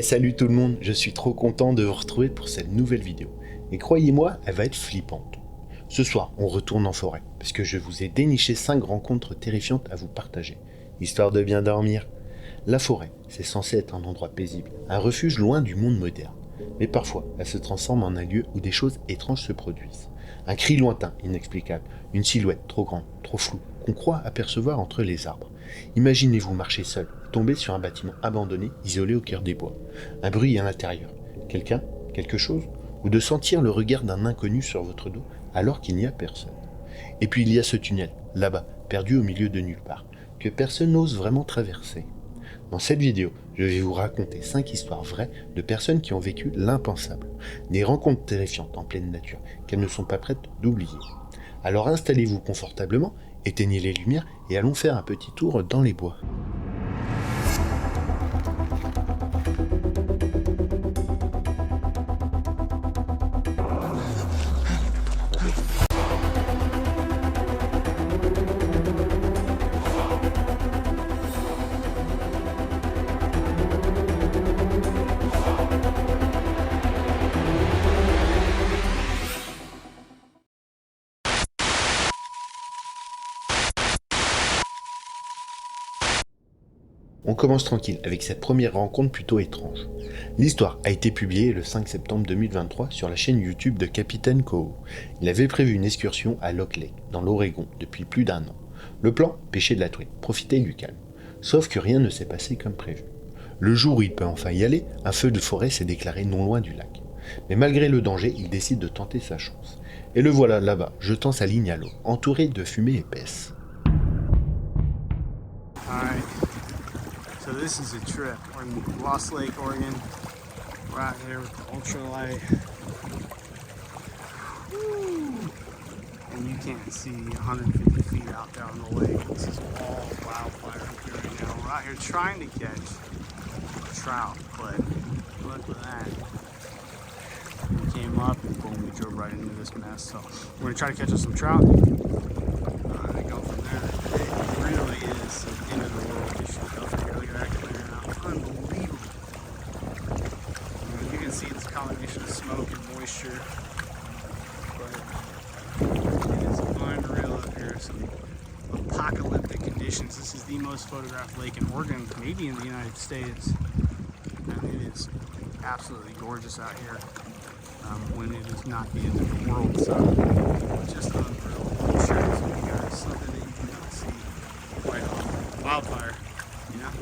Salut tout le monde, je suis trop content de vous retrouver pour cette nouvelle vidéo. Et croyez-moi, elle va être flippante. Ce soir, on retourne en forêt, parce que je vous ai déniché 5 rencontres terrifiantes à vous partager, histoire de bien dormir. La forêt, c'est censé être un endroit paisible, un refuge loin du monde moderne. Mais parfois, elle se transforme en un lieu où des choses étranges se produisent. Un cri lointain, inexplicable, une silhouette trop grande, trop floue, qu'on croit apercevoir entre les arbres. Imaginez-vous marcher seul, tomber sur un bâtiment abandonné, isolé au cœur des bois. Un bruit à l'intérieur. Quelqu'un? Quelque chose? Ou de sentir le regard d'un inconnu sur votre dos alors qu'il n'y a personne. Et puis il y a ce tunnel, là-bas, perdu au milieu de nulle part, que personne n'ose vraiment traverser. Dans cette vidéo, je vais vous raconter 5 histoires vraies de personnes qui ont vécu l'impensable. Des rencontres terrifiantes en pleine nature qu'elles ne sont pas prêtes d'oublier. Alors installez-vous confortablement, éteignez les lumières et allons faire un petit tour dans les bois. On commence tranquille avec cette première rencontre plutôt étrange. L'histoire a été publiée le 5 septembre 2023 sur la chaîne YouTube de Capitaine Coho. Il avait prévu une excursion à Lock Lake, dans l'Oregon, depuis plus d'1 an. Le plan, pêcher de la truite, profiter du calme. Sauf que rien ne s'est passé comme prévu. Le jour où il peut enfin y aller, un feu de forêt s'est déclaré non loin du lac. Mais malgré le danger, il décide de tenter sa chance. Et le voilà là-bas, jetant sa ligne à l'eau, entouré de fumée épaisse. So this is a trip. We're in Lost Lake, Oregon. We're out here with the ultralight. Woo. And you can't see 150 feet out there on the lake. This is all wildfire up here right now. We're out here trying to catch trout, but look at that. We came up and boom, we drove right into this mess. So we're gonna try to catch us some trout. And go from there. It really is the end of the world. This shit up here. Look at that clear now. Unbelievable. You can see this combination of smoke and moisture. But it is unreal up here. Some apocalyptic conditions. This is the most photographed lake in Oregon, maybe in the United States. And it is absolutely gorgeous out here when it is not the end of the world. So just unreal. I'm sure it's you guys something that you cannot see right on wildfire. You know?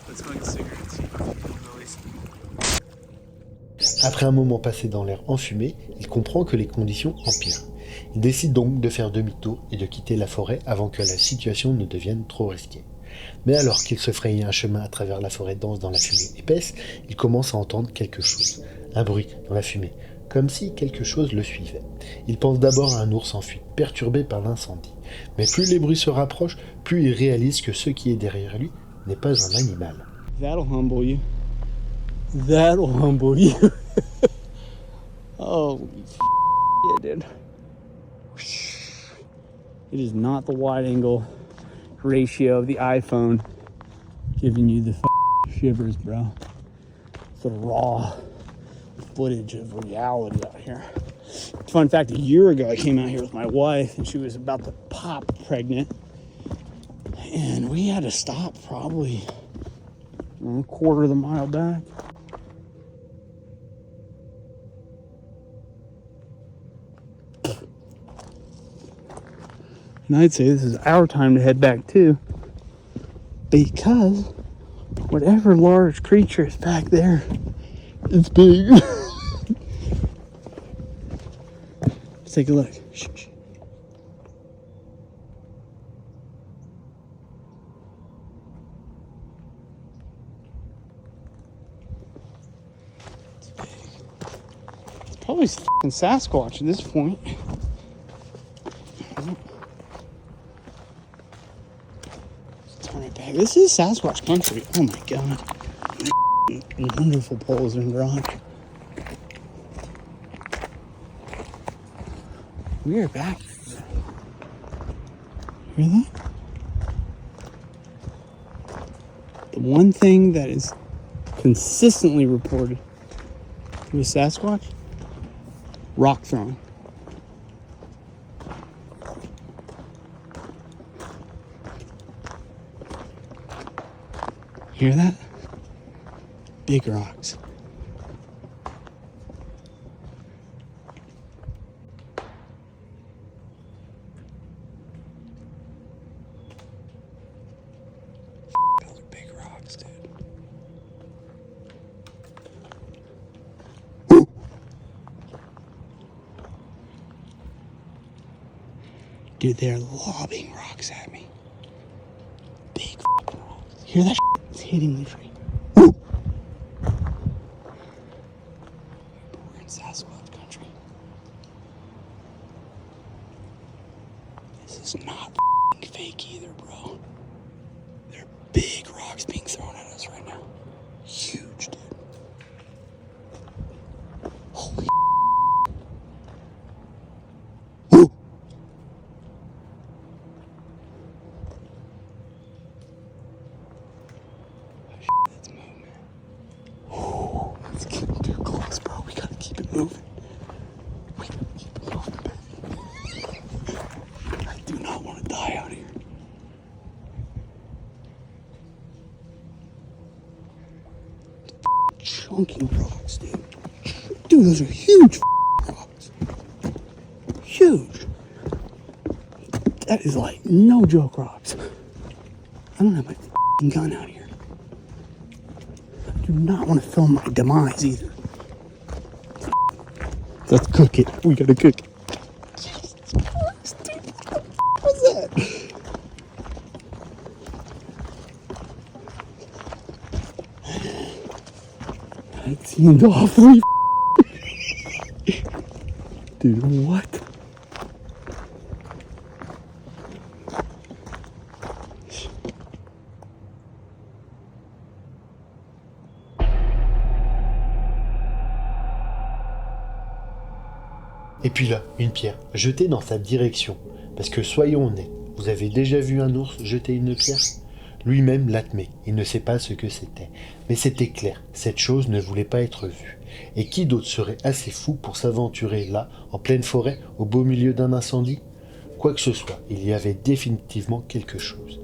Let's go get cigarettes. Hillbillies. Après un moment passé dans l'air enfumé, il comprend que les conditions empirent. Il décide donc de faire demi-tour et de quitter la forêt avant que la situation ne devienne trop risquée. Mais alors qu'il se fraye un chemin à travers la forêt dense dans la fumée épaisse, il commence à entendre quelque chose. Un bruit dans la fumée, comme si quelque chose le suivait. Il pense d'abord à un ours en fuite, perturbé par l'incendie. Mais plus les bruits se rapprochent, plus il réalise que ce qui est derrière lui n'est pas un animal. That'll humble you. That'll humble you. Holy yeah, dude. It is not the wide angle ratio of the iPhone giving you the shivers, bro. It's the raw footage of reality out here. Fun fact, a year ago I came out here with my wife and she was about to pop pregnant. And we had to stop probably a quarter of the mile back. And I'd say this is our time to head back too, because whatever large creature is back there is big. Let's take a look. Shh, shh. It's big. It's probably fucking Sasquatch at this point. This is Sasquatch country. Oh my god. Wonderful poles and rock. We are back. Hear that? The one thing that is consistently reported to a Sasquatch? Rock throwing. Hear that? Big rocks. Those are big rocks, dude. Dude, they're lobbing rocks at me. Big rocks. Hear that? It's hitting me free. We're in Sasquatch country. This is not fake either, bro. They're big rocks being thrown at us right now. Huge, dude. Holy. Woo! That's moving. Woo, it's getting too close, bro. We gotta keep it moving. We gotta keep it moving, baby. I do not want to die out here. Chunky rocks, dude. Dude, those are huge rocks. Huge. That is like no joke rocks. I don't have my gun out here. I do not want to film my demise either. Let's cook it. We gotta cook it. Jesus Christ, dude. What was that? That seemed awfully. Dude, what? Et puis là, une pierre, jetée dans sa direction. Parce que soyons honnêtes, vous avez déjà vu un ours jeter une pierre? Lui-même l'admet, il ne sait pas ce que c'était. Mais c'était clair, cette chose ne voulait pas être vue. Et qui d'autre serait assez fou pour s'aventurer là, en pleine forêt, au beau milieu d'un incendie? Quoi que ce soit, il y avait définitivement quelque chose.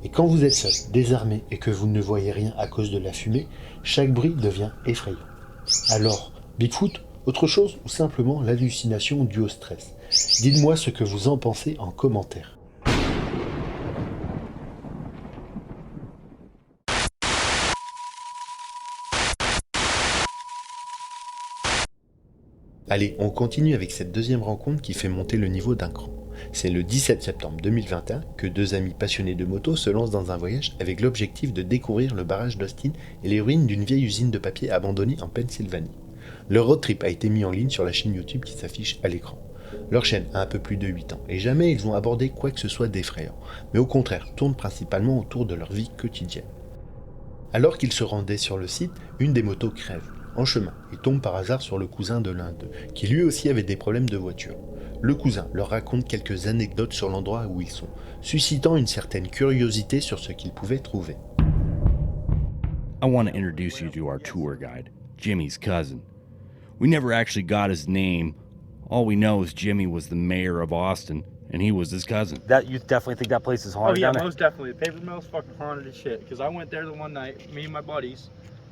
Et quand vous êtes seul, désarmé, et que vous ne voyez rien à cause de la fumée, chaque bruit devient effrayant. Alors, Bigfoot, autre chose ou simplement l'hallucination due au stress? Dites-moi ce que vous en pensez en commentaire. Allez, on continue avec cette deuxième rencontre qui fait monter le niveau d'un cran. C'est le 17 septembre 2021 que deux amis passionnés de moto se lancent dans un voyage avec l'objectif de découvrir le barrage d'Austin et les ruines d'une vieille usine de papier abandonnée en Pennsylvanie. Leur road trip a été mis en ligne sur la chaîne YouTube qui s'affiche à l'écran. Leur chaîne a un peu plus de 8 ans et jamais ils ont abordé quoi que ce soit d'effrayant, mais au contraire tourne principalement autour de leur vie quotidienne. Alors qu'ils se rendaient sur le site, une des motos crève. En chemin, ils tombent par hasard sur le cousin de l'un d'eux, qui lui aussi avait des problèmes de voiture. Le cousin leur raconte quelques anecdotes sur l'endroit où ils sont, suscitant une certaine curiosité sur ce qu'ils pouvaient trouver. I want to introduce you to our tour guide, Jimmy's cousin. We never actually got his name. All we know is Jimmy was the mayor of Austin, and he was his cousin. That you definitely think that place is Oh haunted? yeah, down there? most definitely. The paper mill's fucking haunted as shit. Because I went there the one night, me and my buddies.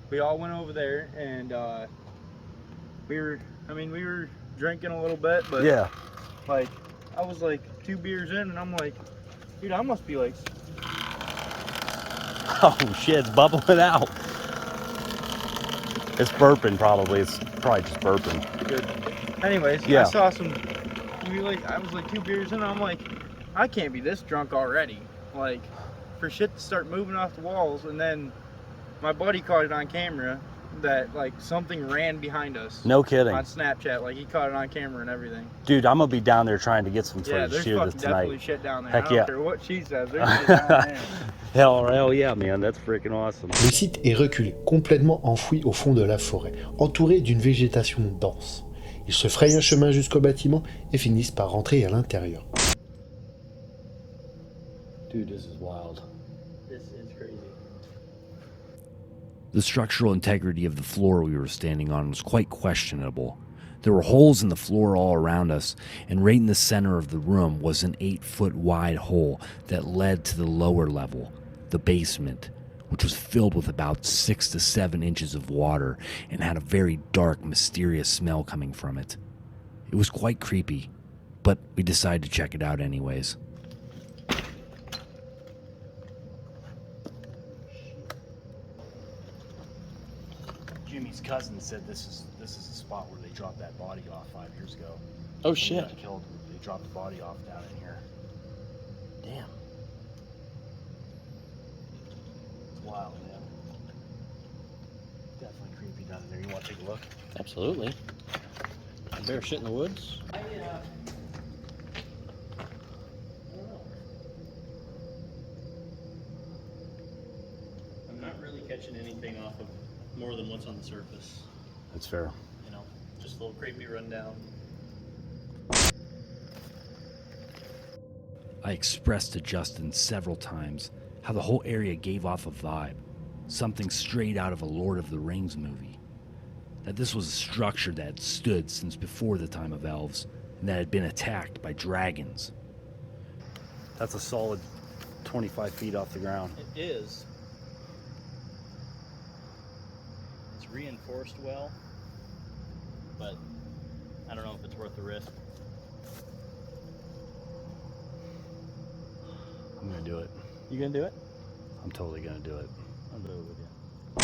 We all went over there, and we were drinking a little bit, but Yeah. like, I was like 2 beers in, and I'm like, dude, I must be like, Oh shit, it's bubbling out. It's burping probably. It's probably just burping. good. Anyways, Yeah. I saw some. I was like 2 beers in, and I'm like, I can't be this drunk already. Like, for shit to start moving off the walls, and then my buddy caught it on camera that like something ran behind us. No kidding. On Snapchat, like he caught it on camera and everything. Dude, I'm gonna be down there trying to get some Yeah, footage there's to fucking this definitely tonight. shit down there. Heck I don't yeah. care what she says. There's shit down there. Hell yeah, man. That's freaking awesome. Le site est reculé, complètement enfoui au fond de la forêt, entouré d'une végétation dense. Ils se frayent un chemin jusqu'au bâtiment et finissent par rentrer à l'intérieur. Dude, this is wild. This is crazy. The structural integrity of the floor we were standing on was quite questionable. There were holes in the floor all around us, and right in the center of the room was an 8-foot wide hole that led to the lower level, the basement, which was filled with about 6 to 7 inches of water and had a very dark, mysterious smell coming from it. It was quite creepy, but we decided to check it out anyways. Jimmy's cousin said this is the spot where they dropped that body off 5 years ago. Oh When he shit. got killed. They dropped the body off down in here. Damn. It's wild, man. Definitely creepy down there. You want to take a look? Absolutely. Bear shit in the woods. I'm not really catching anything off of more than what's on the surface. That's fair. You know, just a little creepy rundown. I expressed to Justin several times how the whole area gave off a vibe, something straight out of a Lord of the Rings movie. That this was a structure that had stood since before the time of elves, and that had been attacked by dragons. That's a solid 25 feet off the ground. It is. It's reinforced well, but I don't know if it's worth the risk. I'm gonna do it. You gonna do it? I'm totally gonna do it. I'll do it with you.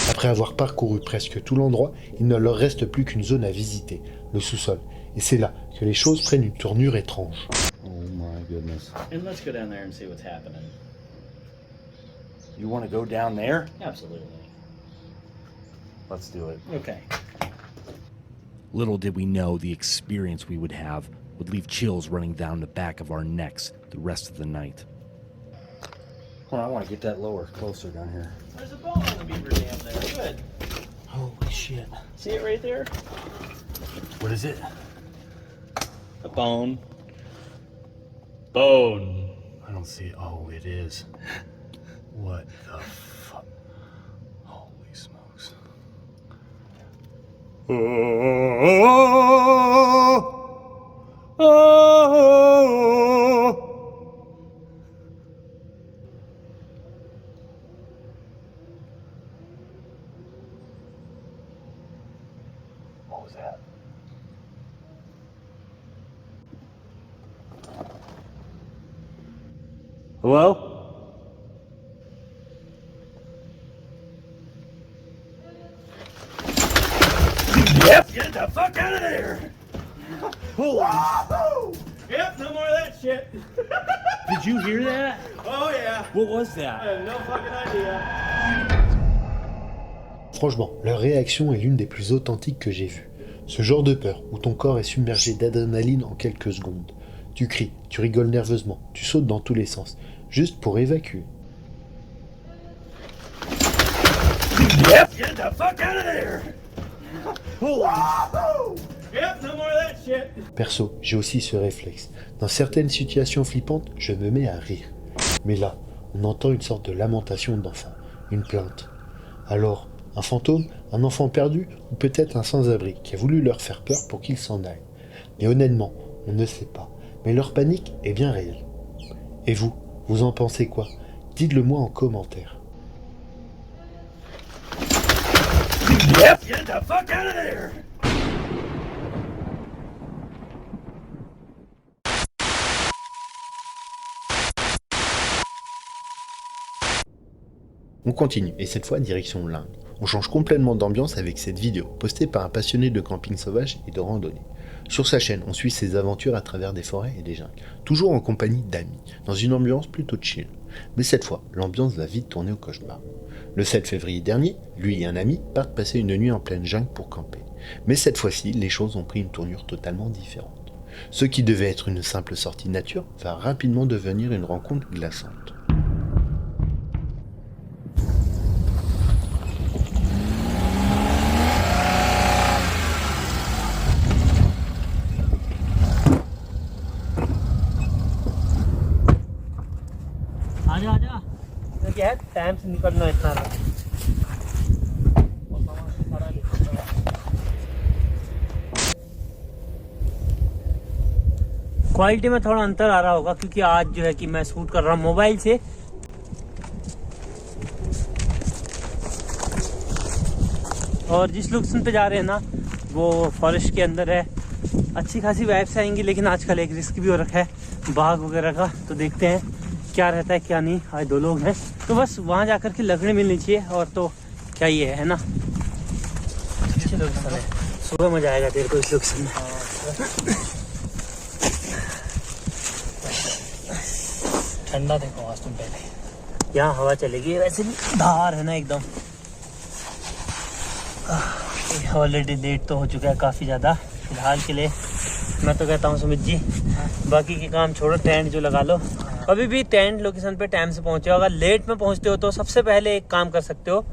Après avoir parcouru presque tout l'endroit, il ne leur reste plus qu'une zone à visiter, le sous-sol. Et c'est là que les choses prennent une tournure étrange. Oh my goodness. And let's go down there and see what's happening. You want to go down there? Absolutely. Let's do it. Okay. Little did we know the experience we would have would leave chills running down the back of our necks the rest of the night. Hold on, I want to get that lower, closer down here. There's a bone on the beaver dam there. Good. Holy shit. See it right there? What is it? A bone. Bone. I don't see it. Oh, it is. What the fuck? Holy smokes. What was that? Hello? Yep, get the fuck out of there! Holy! Yep, no more of that shit. Did you hear that? Oh yeah. What was I that? have no fucking idea. Franchement, leur réaction est l'une des plus authentiques que j'ai vues. Ce genre de peur où ton corps est submergé d'adrénaline en quelques secondes. Tu cries, tu rigoles nerveusement, tu sautes dans tous les sens, juste pour évacuer. Yep, get the fuck out of there! Holy! Yep, no more of that shit. Perso, j'ai aussi ce réflexe. Dans certaines situations flippantes, je me mets à rire. Mais là, on entend une sorte de lamentation d'enfant, une plainte. Alors, un fantôme, un enfant perdu, ou peut-être un sans-abri qui a voulu leur faire peur pour qu'ils s'en aillent. Mais honnêtement, on ne sait pas. Mais leur panique est bien réelle. Et vous, vous en pensez quoi? Dites-le moi en commentaire. Yep, get the fuck out of there! On continue, et cette fois direction l'Inde. On change complètement d'ambiance avec cette vidéo, postée par un passionné de camping sauvage et de randonnée. Sur sa chaîne, on suit ses aventures à travers des forêts et des jungles, toujours en compagnie d'amis, dans une ambiance plutôt chill. Mais cette fois, l'ambiance va vite tourner au cauchemar. Le 7 février dernier, lui et un ami partent passer une nuit en pleine jungle pour camper. Mais cette fois-ci, les choses ont pris une tournure totalement différente. Ce qui devait être une simple sortie nature va rapidement devenir une rencontre glaçante. आजा आजा क्या है time से निकलना इतना quality में थोड़ा अंतर आ रहा होगा क्योंकि आज जो है कि मैं शूट कर रहा हूँ मोबाइल से। और जिस लोकेशन पे जा रहे हैं ना वो फॉरेस्ट के अंदर है। अच्छी खासी वाइब्स आएंगी, लेकिन आजकल एक रिस्क भी हो रखा है बाघ वगैरह का, तो देखते हैं क्या रहता है क्या नहीं। आज 2 लोग हैं तो बस वहाँ जाकर के लकड़ी मिलनी चाहिए, और तो क्या ये है ना। अच्छे लोकेशन है, सुबह मजा आएगा तेरे को इस लोकेशन में। ठंडा देखो आज तुम पहले। यहाँ हवा चलेगी, वैसे भी धार है ना एकदम। ऑलरेडी लेट तो हो चुका है काफ़ी ज़्यादा। फिलहाल के लिए मैं तो कहता हूँ सुमित जी, बाकी के काम छोड़ो, टेंट जो लगा लो। अभी भी टेंट लोकेशन पे टाइम से पहुँचे हो। अगर लेट में पहुँचते हो तो सबसे पहले एक काम कर सकते हो,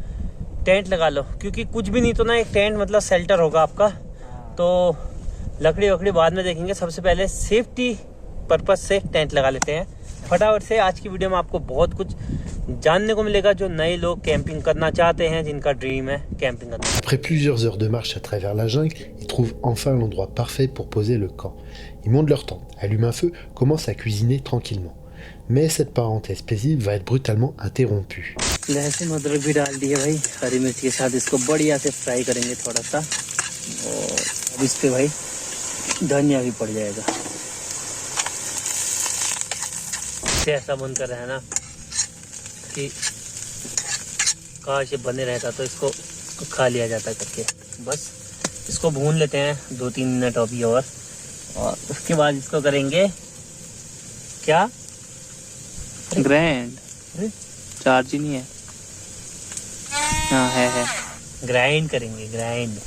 टेंट लगा लो। क्योंकि कुछ भी नहीं तो ना एक टेंट मतलब शेल्टर होगा आपका। तो लकड़ी वकड़ी बाद में देखेंगे, सबसे पहले सेफ्टी पर्पज़ से टेंट लगा लेते हैं फटाफट से। आज की वीडियो में आपको बहुत कुछ जानने को मिलेगा जो नए लोग कैंपिंग करना चाहते हैं, जिनका ड्रीम है कैंपिंग करना। Après plusieurs heures de marche à travers la jungle, ils trouvent enfin l'endroit parfait pour poser le camp. Ils montent leur tente, allument un feu, commencent à cuisiner tranquillement. Mais cette parenthèse paisible va être brutalement interrompue. लहसुन अदरक भी डाल दिए भाई, हरी मिर्च के साथ इसको बढ़िया से फ्राई करेंगे थोड़ा सा। और अब इस पे भाई धनिया भी पड़ जाएगा। ऐसा मन कर रहा है ना कि काश ये बने रहता तो इसको खा लिया जाता करके। बस इसको भून लेते हैं 2-3 मिनट अभी, और उसके बाद इसको करेंगे क्या, ग्रैंड चार्ज ही नहीं है। हाँ है ग्राइंड करेंगे, ग्राइंड।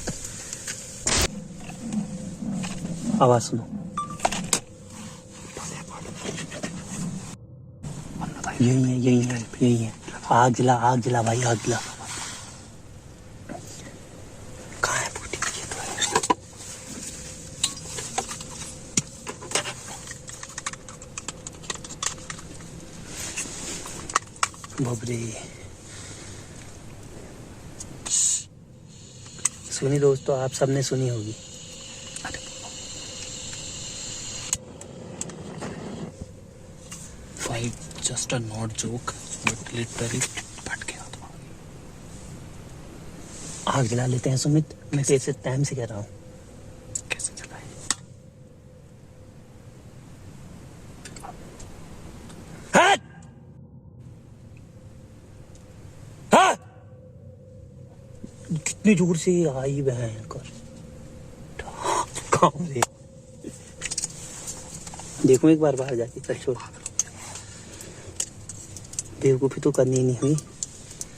आवाज सुनो, यही है। आग जला भाई, आग जला। कहाँ है बूटी? बबरे सुनी दोस्तों, आप सबने सुनी होगी। भाई just a not joke but literally फट गया था। आग जला लेते हैं सुमित, मैं तेरे से टाइम से कह रहा हूँ। कैसे चलाए? कितनी जोर से आई भयंकर। कहाँ से देखो एक बार बाहर जाके, चल छोड़। बेवकूफ़ी तो करनी नहीं हुई,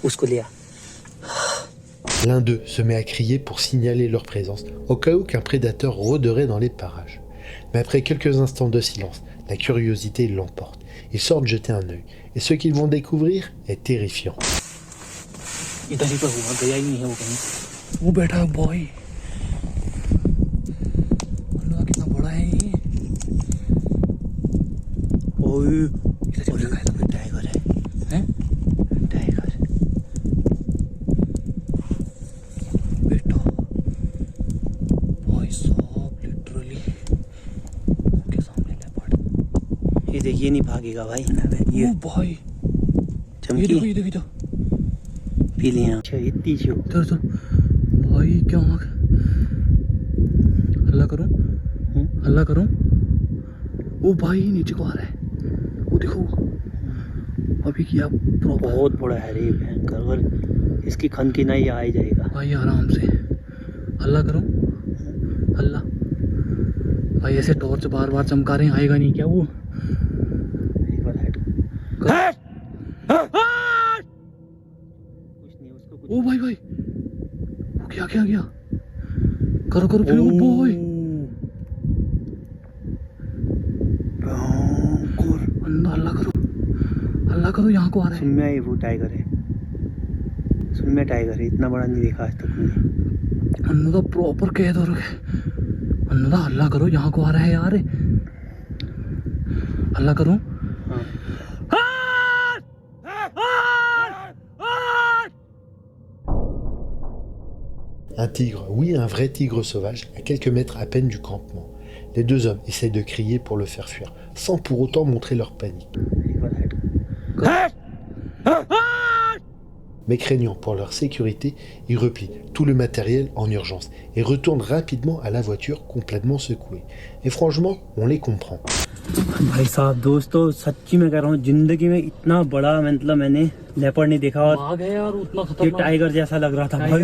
उसको लिया। L'un d'eux se met à crier pour signaler leur présence, au cas où qu'un prédateur rôderait dans les parages. Mais après quelques instants de silence, la curiosité l'emporte. Ils sortent jeter un œil, et ce qu'ils vont découvrir est terrifiant. इधर ही पर हुआ, गया ही नहीं है वो कहीं। वो बैठा है बॉय। अल्लाह कितना बड़ा है ये। ओए इधर लगा है, टाइगर है, हैं? टाइगर। बेटा भाई साहब लिटरली के सामने लेपर्ड। ये देखिए नहीं भागेगा भाई। ये ये भाई, ये चमकी देखो ये देखो पी लिया। अच्छा इतनी जो इधर भाई क्या हल्ला करूं ओ भाई नीचे को आ रहा है, वो देखो अभी किया प्रॉपर। बहुत बड़ा है रे भयंकर, और इसकी खन की नहीं आ ही जाएगा भाई आराम से हल्ला करूं, हल्ला भाई ऐसे टॉर्च बार बार चमका रहे हैं, आएगा नहीं क्या वो? एक बार हट। कुछ नहीं उसको, कुछ ओ भाई वो क्या करो फिर बॉय। हल्ला करो यहाँ को आ रहा है। सुनमे वो टाइगर है, सुनमे टाइगर है, इतना बड़ा नहीं देखा आज तक मैंने। अन्नदा प्रॉपर कैद हो रखे। अन्नदा हल्ला करो, यहाँ को आ रहा है यार। हल्ला करो। Un tigre, oui, un vrai tigre sauvage, à quelques mètres à peine du campement. Les deux hommes essayent de crier pour le faire fuir, sans pour autant montrer leur panique. Mais craignant pour leur sécurité, ils replient tout le matériel en urgence et retournent rapidement à la voiture complètement secouée. Et franchement, on les comprend. भाई साहब दोस्तों सच्ची में कह रहा हूँ जिंदगी में इतना बड़ा मतलब मैंने लेपर्ड नहीं देखा और ये टाइगर जैसा लग रहा था भाई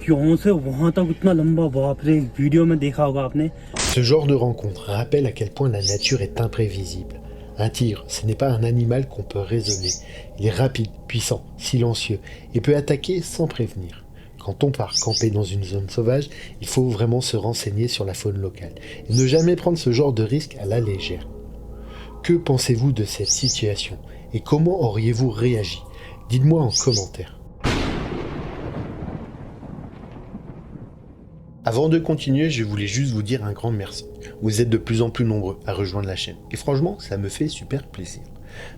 यहाँ से वहाँ तक इतना लंबा बाप रे वीडियो में देखा होगा आपने. Ce genre de rencontre rappelle à quel point la nature est imprévisible. Un tigre, ce n'est pas un animal qu'on peut raisonner. Il est rapide, puissant, silencieux et peut attaquer sans prévenir. Quand on part camper dans une zone sauvage, il faut vraiment se renseigner sur la faune locale et ne jamais prendre ce genre de risque à la légère. Que pensez-vous de cette situation et comment auriez-vous réagi? Dites-moi en commentaire. Avant de continuer, je voulais juste vous dire un grand merci. Vous êtes de plus en plus nombreux à rejoindre la chaîne et franchement, ça me fait super plaisir.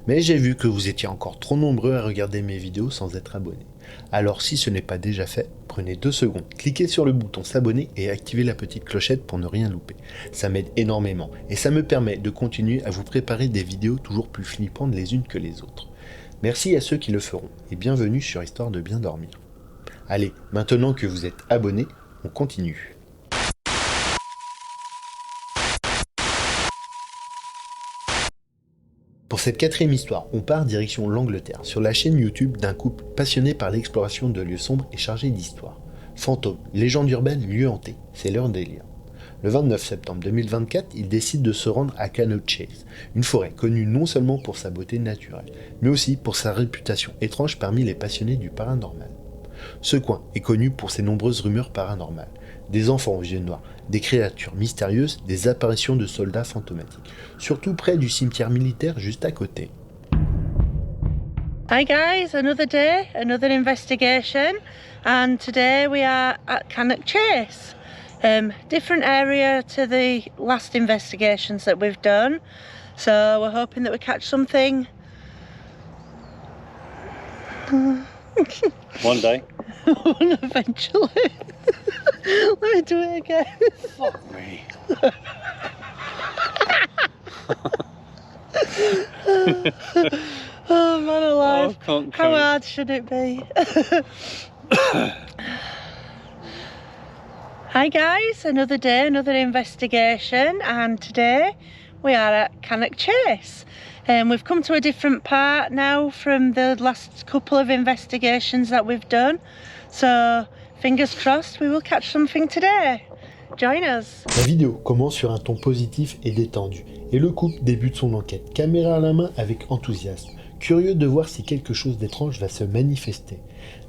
Mais j'ai vu que vous étiez encore trop nombreux à regarder mes vidéos sans être abonnés. Alors si ce n'est pas déjà fait, prenez 2 secondes, cliquez sur le bouton s'abonner et activez la petite clochette pour ne rien louper. Ça m'aide énormément et ça me permet de continuer à vous préparer des vidéos toujours plus flippantes les unes que les autres. Merci à ceux qui le feront et bienvenue sur Histoire de bien dormir. Allez, maintenant que vous êtes abonnés, on continue. Pour cette 4e histoire, on part direction l'Angleterre, sur la chaîne YouTube d'un couple passionné par l'exploration de lieux sombres et chargés d'histoire. Fantômes, légendes urbaines, lieux hantés, c'est leur délire. Le 29 septembre 2024, ils décident de se rendre à Cannock Chase, une forêt connue non seulement pour sa beauté naturelle, mais aussi pour sa réputation étrange parmi les passionnés du paranormal. Ce coin est connu pour ses nombreuses rumeurs paranormales, des enfants aux yeux noirs, des créatures mystérieuses, des apparitions de soldats fantomatiques, surtout près du cimetière militaire juste à côté. Hi guys, another day, another investigation, and today we are at Cannock Chase. Different area to the last investigations that we've done, so we're hoping that we catch something. One day. Eventually. Let me do it again. Fuck me. Oh man alive. Oh, how hard should it be? Hi guys, another day, another investigation, and today we are at Cannock Chase. We've come to a different part now from the last couple of investigations that we've done, so fingers crossed we will catch something today. Join us. La vidéo commence sur un ton positif et détendu, et le couple débute son enquête, caméra à la main avec enthousiasme, curieux de voir si quelque chose d'étrange va se manifester.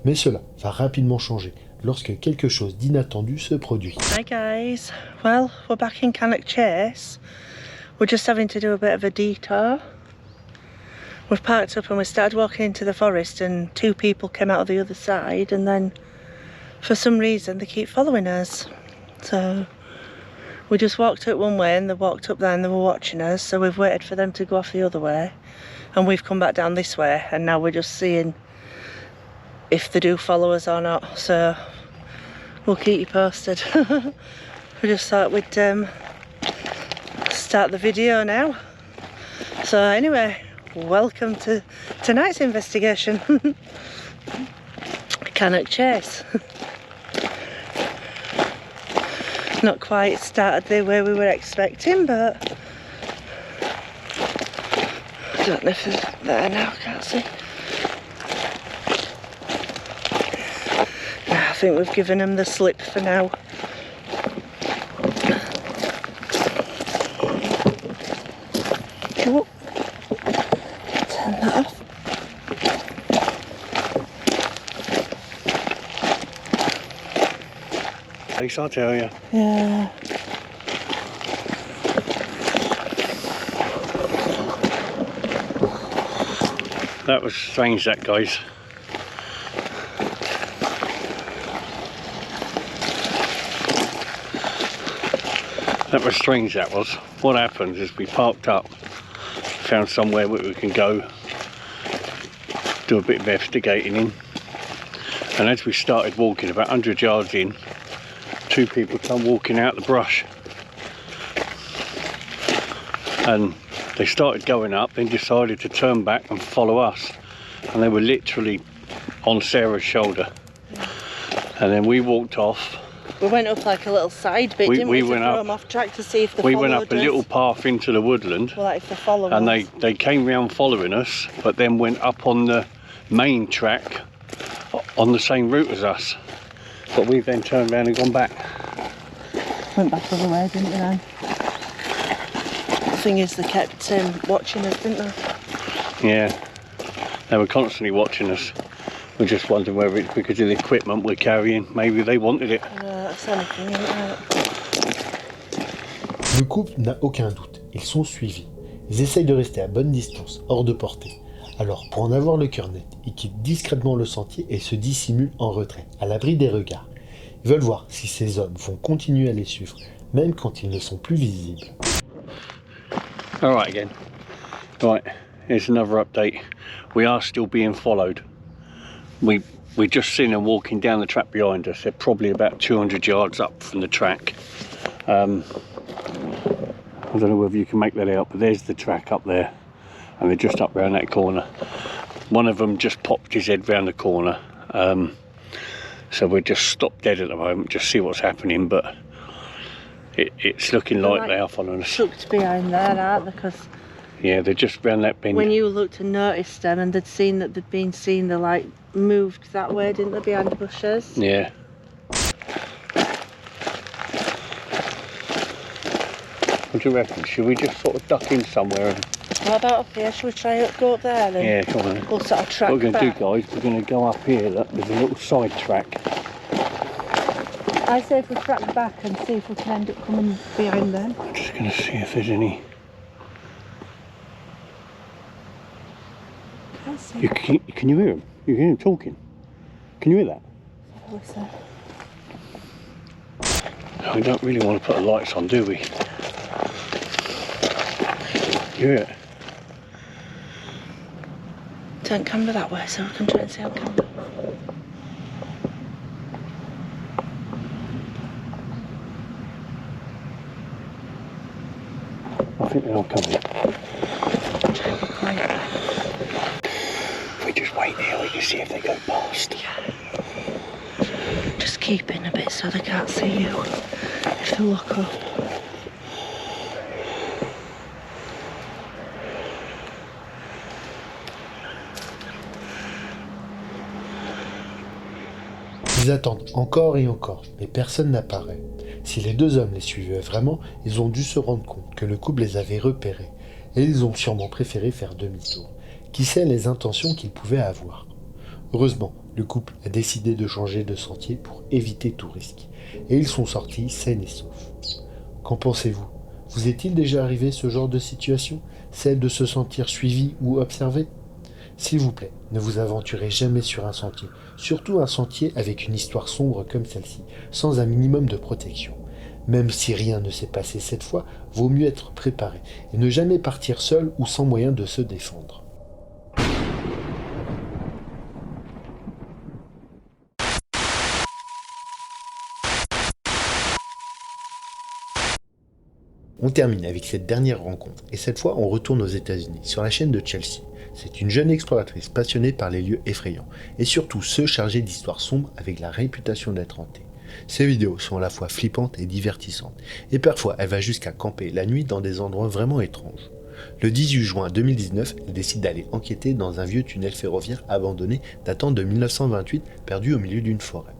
Mais cela va rapidement changer lorsque quelque chose d'inattendu se produit. Hi guys, well we're back in Cannock Chase. We're just having to do a bit of a detour. We've parked up and we started walking into the forest and 2 people came out of the other side, and then for some reason they keep following us. So we just walked up one way and they walked up there and they were watching us, so we've waited for them to go off the other way and we've come back down this way, and now we're just seeing if they do follow us or not, so we'll keep you posted. We just thought we'd start the video now. So anyway, welcome to tonight's investigation. Cannock Chase. Not quite started the way we were expecting, but I don't know if it's there now, can't see. I think we've given them the slip for now. Oh. Turn that off. Thanks, I'll tell you. Yeah. That was strange, that, guys. That was strange, that was. What happened is we parked up, found somewhere where we can go, do a bit of investigating in, and as we started walking about 100 yards in, 2 people come walking out the brush. and they started going up, then decided to turn back and follow us, and they were literally on Sarah's shoulder. And then we walked off. We went up like a little side bit, didn't we? We went to throw up. them off track to see if they We followed went up a us. little path into the woodland, Well, like if they follow and us. they came round following us, but then went up on the main track on the same route as us. But we then turned around and gone back. Went back the other way, didn't we then? The thing is, they kept watching us, didn't they? Yeah, they were constantly watching us. We just wondered whether it's because of the equipment we're carrying. Maybe they wanted it. That's anything, isn't it? Le couple n'a aucun doute, ils sont suivis. Ils essayent de rester à bonne distance, hors de portée. Alors, pour en avoir le cœur net, ils quittent discrètement le sentier et se dissimulent en retrait, à l'abri des regards. Ils veulent voir si ces hommes vont continuer à les suivre, même quand ils ne sont plus visibles. All right again. Right, here's another update. We are still being followed. We just seen them walking down the track behind us. They're probably about 200 yards up from the track. I don't know whether you can make that out, but there's the track up there, and they're just up around that corner. One of them just popped his head round the corner, so we're just stopped dead at the moment, just see what's happening. But it's looking like they are following us. Tucked behind there, aren't they? Because yeah, they're just round that bend. when you looked and noticed them, and they'd seen that they'd been seen, they like moved that way, didn't they, behind the bushes? Yeah. What do you reckon? Should we just sort of duck in somewhere? And... What about up here? Should we try to go up there then? Yeah, come on then. We'll sort of track What we're going to back. do, guys, we're going to go up here. Look, there's a little side track. I say if we track back and see if we can end up coming behind them. I'm just going to see if there's any... Can't see. Can you hear him? You can hear him talking. Can you hear that? Listen. No, we don't really want to put the lights on, do we? You hear it? Turn camera that way so we can try and see on camera. I think they're all coming. Try and be quiet. If we just wait here, we can see if they go past. Just keep in a bit so they can't see you if they look up. Ils attendent encore et encore, mais personne n'apparaît. Si les deux hommes les suivaient vraiment, ils ont dû se rendre compte que le couple les avait repérés, et ils ont sûrement préféré faire demi-tour. Qui sait les intentions qu'ils pouvaient avoir. Heureusement, le couple a décidé de changer de sentier pour éviter tout risque, et ils sont sortis sains et saufs. Qu'en pensez-vous? Vous est-il déjà arrivé ce genre de situation, celle de se sentir suivi ou observé? S'il vous plaît, ne vous aventurez jamais sur un sentier, surtout un sentier avec une histoire sombre comme celle-ci, sans un minimum de protection. Même si rien ne s'est passé cette fois, vaut mieux être préparé et ne jamais partir seul ou sans moyen de se défendre. On termine avec cette dernière rencontre, et cette fois on retourne aux États-Unis, sur la chaîne de Chelsea. C'est une jeune exploratrice passionnée par les lieux effrayants, et surtout ceux chargés d'histoires sombres avec la réputation d'être hantées. Ses vidéos sont à la fois flippantes et divertissantes, et parfois elle va jusqu'à camper la nuit dans des endroits vraiment étranges. Le 18 juin 2019, elle décide d'aller enquêter dans un vieux tunnel ferroviaire abandonné datant de 1928, perdu au milieu d'une forêt.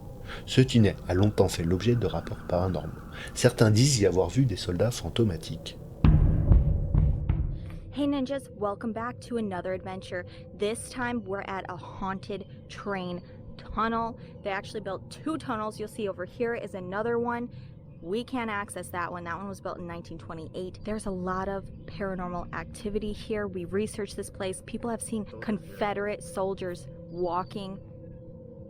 Ce tunnel a longtemps fait l'objet de rapports paranormaux. Certains disent y avoir vu des soldats fantomatiques. Hey ninjas, welcome back to another adventure. This time we're at a haunted train tunnel. They actually built 2 tunnels. You'll see over here is another one. We can't access that one. That one was built in 1928. There's a lot of paranormal activity here. We researched this place. People have seen Confederate soldiers walking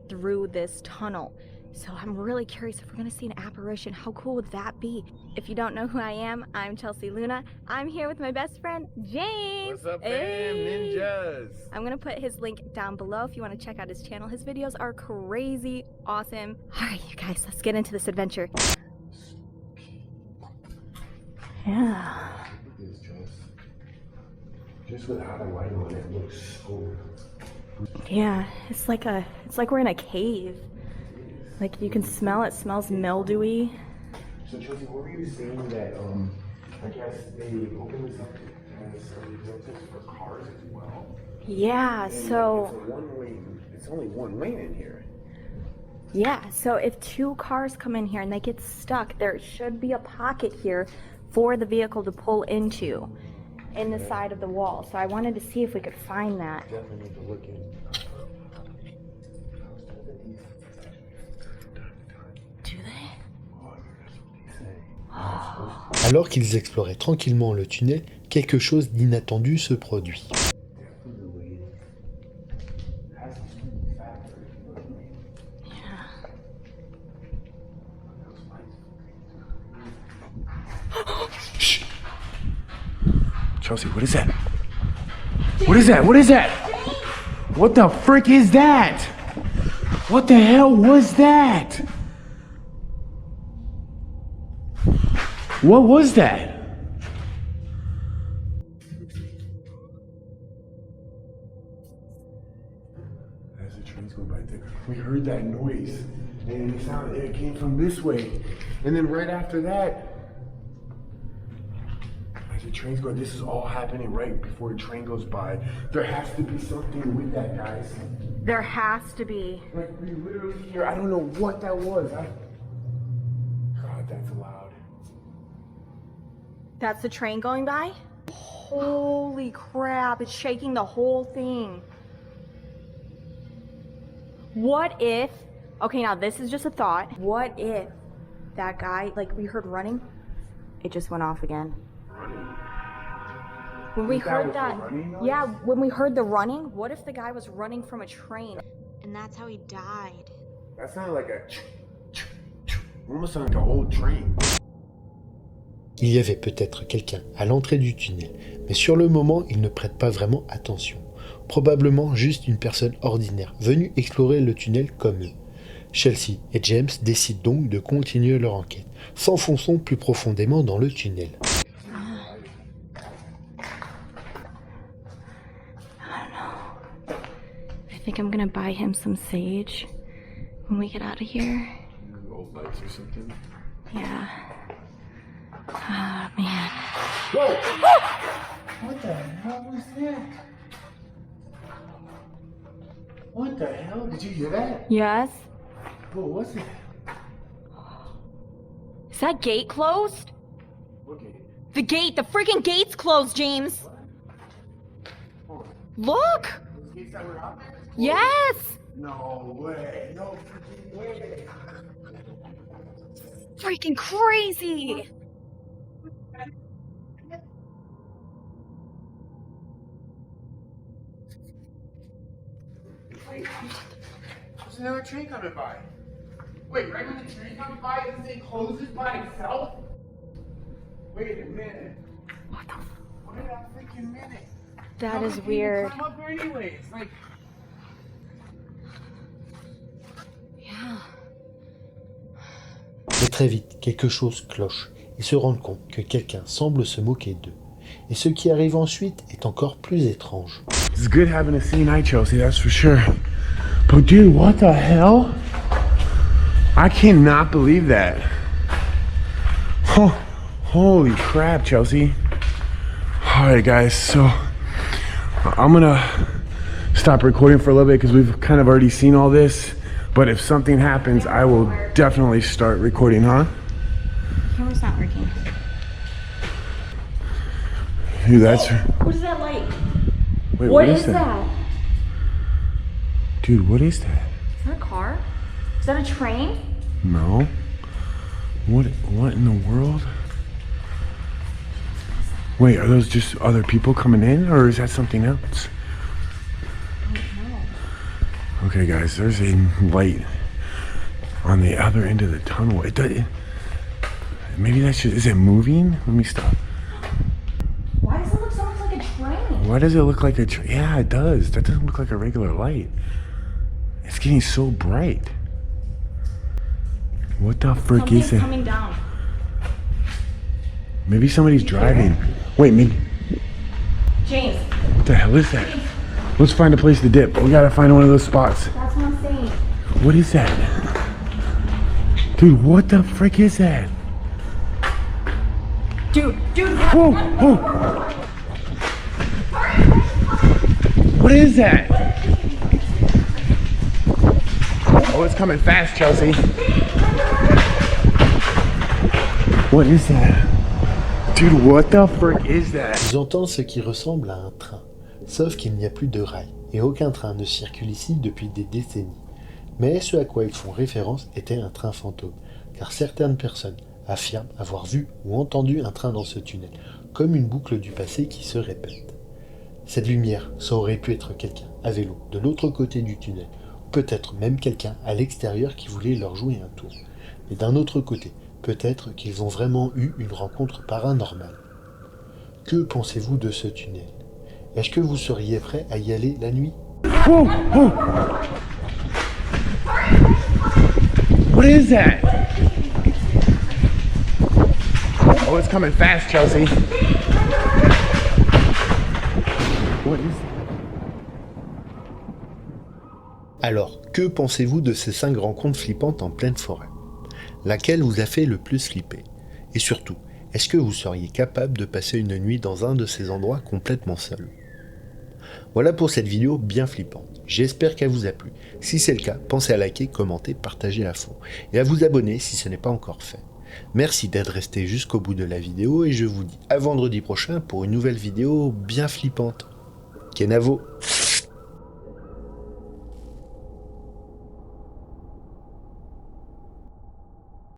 through this tunnel. So I'm really curious if we're gonna see an apparition. How cool would that be? If you don't know who I am, I'm Chelsea Luna. I'm here with my best friend, James. What's up, fam? Ninjas. I'm gonna put his link down below if you want to check out his channel. His videos are crazy awesome. All right, you guys, let's get into this adventure. Yeah. Just without a light on, it looks so. Yeah, it's like we're in a cave. Like you can smell it. Smells mildewy. So Chelsea, what were you saying that I guess they opened this up as rentals for cars as well? Yeah. So. It's a one lane. It's only one lane in here. Yeah. So if two cars come in here and they get stuck, there should be a pocket here for the vehicle to pull into, in the side of the wall. So I wanted to see if we could find that. Definitely need to look in. Do they? Alors qu'ils exploraient tranquillement le tunnel, quelque chose d'inattendu se produit. Chelsea, what is that? What is that? What is that? What the frick is that? What the hell was that? What was that? As the train's going by there, we heard that noise, and it came from this way, and then right after that, as the train's going, this is all happening right before a train goes by. There has to be something with that, guys. There has to be. Like we literally hear, I don't know what that was. God, that's loud. That's the train going by? Holy crap, it's shaking the whole thing. What if, okay, now this is just a thought. What if that guy, like we heard running, it just went off again? When we heard that, yeah, when we heard the running, what if the guy was running from a train? And that's how he died. That sounded like almost like an old train. Il y avait peut-être quelqu'un à l'entrée du tunnel, mais sur le moment, ils ne prêtent pas vraiment attention. Probablement juste une personne ordinaire, venue explorer le tunnel comme eux. Chelsea et James décident donc de continuer leur enquête, s'enfonçant plus profondément dans le tunnel. I think I'm gonna buy him some sage when we get out of here. Old lights or something. Yeah. Oh, man. Whoa! What the hell was that? What the hell? Did you hear that? Yes? What was it? Is that gate closed? What gate? The gate, the freaking gate's closed, James. Look! Those gates that were out there? Yes! No way. No freaking way. Freaking crazy! Wait, there's another train coming by. Wait, right when the train comes by, this thing closes by itself? Wait a minute. What the? Wait a freaking minute. That is weird. Climb up there anyways. Like, Yeah. Mais très vite, quelque chose cloche. Ils se rendent compte que quelqu'un semble se moquer d'eux. Et ce qui arrive ensuite est encore plus étrange. it's good having a city night, Chelsea, that's for sure. But dude, what the hell? I cannot believe that. Oh, holy crap, Chelsea. Alright guys, so I'm gonna stop recording for a little bit because we've kind of already seen all this. But if something happens, I will definitely start recording, huh? Camera's not working. Dude, that's... What is that light? Wait, what is that? Dude, what is that? Is that a car? Is that a train? No. What in the world? Wait, are those just other people coming in, or is that something else? I don't know. Okay, guys, there's a light on the other end of the tunnel. Maybe that's just... Is it moving? Let me stop. Why does it look so much like a train? Why does it look like a... Yeah, it does. That doesn't look like a regular light. It's getting so bright. What the frick is it? Something's coming down. Maybe somebody's driving. Wait, maybe... James, the hell is that? Let's find a place to dip. We gotta find one of those spots. That's what I'm saying. What is that? Dude, what the frick is that? Dude. Whoa, whoa. What is that? Oh, it's coming fast, Chelsea. What is that? Dude, what the frick is that? J'entends ce qui ressemble à un train, sauf qu'il n'y a plus de rails, et aucun train ne circule ici depuis des décennies. Mais ce à quoi ils font référence était un train fantôme, car certaines personnes affirment avoir vu ou entendu un train dans ce tunnel, comme une boucle du passé qui se répète. Cette lumière, ça aurait pu être quelqu'un à vélo de l'autre côté du tunnel, ou peut-être même quelqu'un à l'extérieur qui voulait leur jouer un tour. Mais d'un autre côté, peut-être qu'ils ont vraiment eu une rencontre paranormale. Que pensez-vous de ce tunnel? Est-ce que vous seriez prêt à y aller la nuit? Whoa, whoa. What is that? Oh, it's coming fast, Chelsea. What is that? Alors, que pensez-vous de ces 5 rencontres flippantes en pleine forêt? Laquelle vous a fait le plus flipper? Et surtout, est-ce que vous seriez capable de passer une nuit dans un de ces endroits complètement seul? Voilà pour cette vidéo bien flippante. J'espère qu'elle vous a plu. Si c'est le cas, pensez à liker, commenter, partager à fond. Et à vous abonner si ce n'est pas encore fait. Merci d'être resté jusqu'au bout de la vidéo et je vous dis à vendredi prochain pour une nouvelle vidéo bien flippante. Kenavo!